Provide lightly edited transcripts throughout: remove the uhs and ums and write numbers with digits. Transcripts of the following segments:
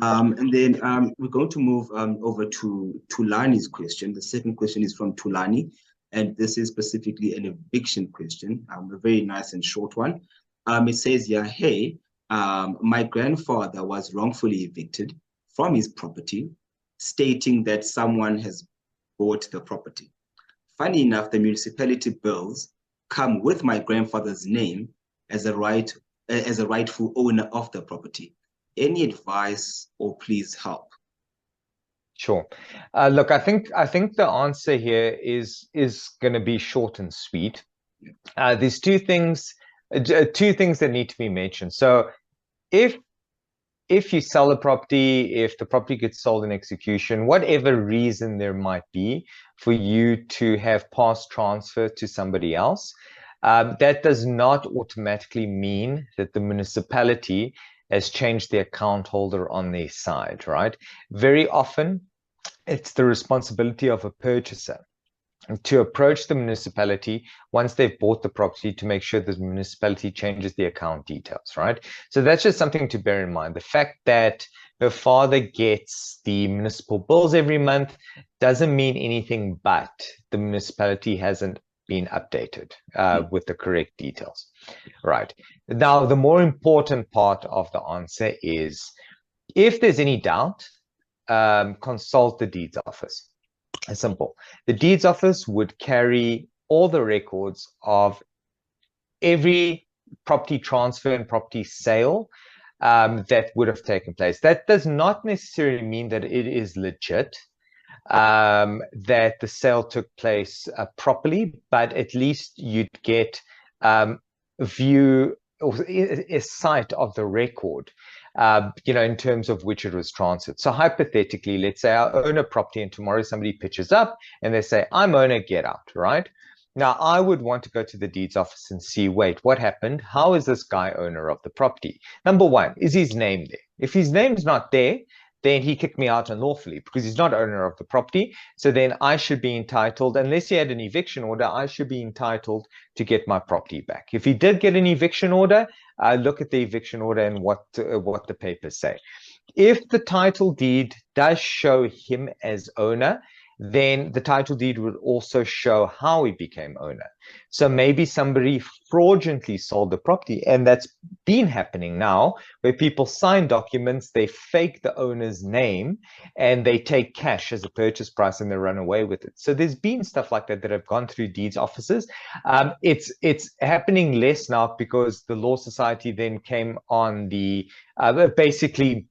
And then we're going to move over to Tulani's question. The second question is from Tulani, and this is specifically an eviction question, a very nice and short one. It says, yeah, hey, my grandfather was wrongfully evicted from his property, stating that someone has bought the property. Funny enough, the municipality bills come with my grandfather's name as a rightful owner of the property. Any advice or please help? Sure. Look, I think the answer here is going to be short and sweet. There's two things that need to be mentioned. So if you sell a property, if the property gets sold in execution, whatever reason there might be for you to have past transfer to somebody else, that does not automatically mean that the municipality has changed the account holder on their side, right? Very often, it's the responsibility of a purchaser to approach the municipality once they've bought the property to make sure the municipality changes the account details, right? So that's just something to bear in mind. The fact that her father gets the municipal bills every month doesn't mean anything but the municipality hasn't been updated with the correct details, right? Now, the more important part of the answer is, if there's any doubt, consult the deeds office. Simple. The deeds office would carry all the records of every property transfer and property sale that would have taken place. That does not necessarily mean that it is legit, that the sale took place properly, but at least you'd get a view or a sight of the record, in terms of which it was transferred. So hypothetically, let's say I own a property and tomorrow somebody pitches up and they say, I'm owner, get out, right? Now, I would want to go to the deeds office and see, wait, what happened? How is this guy owner of the property? Number one, is his name there? If his name's not there, then he kicked me out unlawfully because he's not owner of the property. So then I should be entitled, unless he had an eviction order, I should be entitled to get my property back. If he did get an eviction order, look at the eviction order and what the papers say. If the title deed does show him as owner, then the title deed would also show how he became owner. So maybe somebody fraudulently sold the property, and that's been happening now, where people sign documents, they fake the owner's name, and they take cash as a purchase price and they run away with it. So there's been stuff like that have gone through deeds offices. It's happening less now because the Law Society then came on the basically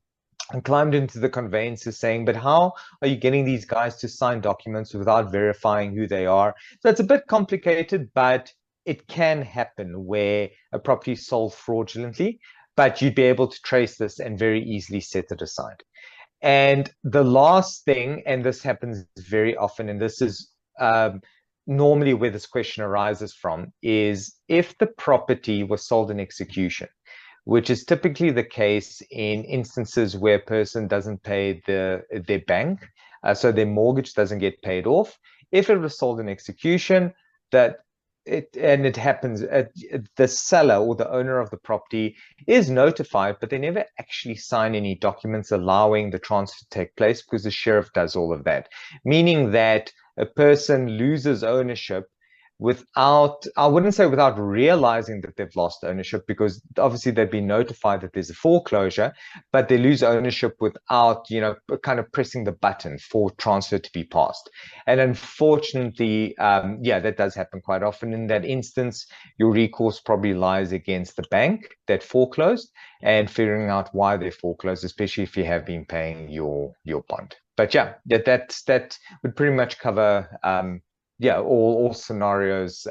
and climbed into the conveyances saying, but how are you getting these guys to sign documents without verifying who they are? So it's a bit complicated, but it can happen where a property is sold fraudulently, but you'd be able to trace this and very easily set it aside. And the last thing, and this happens very often, and this is normally where this question arises from, is if the property was sold in execution, which is typically the case in instances where a person doesn't pay their bank, so their mortgage doesn't get paid off. If it was sold in execution, it happens, the seller or the owner of the property is notified, but they never actually sign any documents allowing the transfer to take place because the sheriff does all of that, meaning that a person loses ownership without, I wouldn't say without realizing that they've lost ownership, because obviously they've been notified that there's a foreclosure, but they lose ownership without, kind of pressing the button for transfer to be passed. And unfortunately, that does happen quite often. In that instance, your recourse probably lies against the bank that foreclosed and figuring out why they foreclosed, especially if you have been paying your bond. But that would pretty much cover all scenarios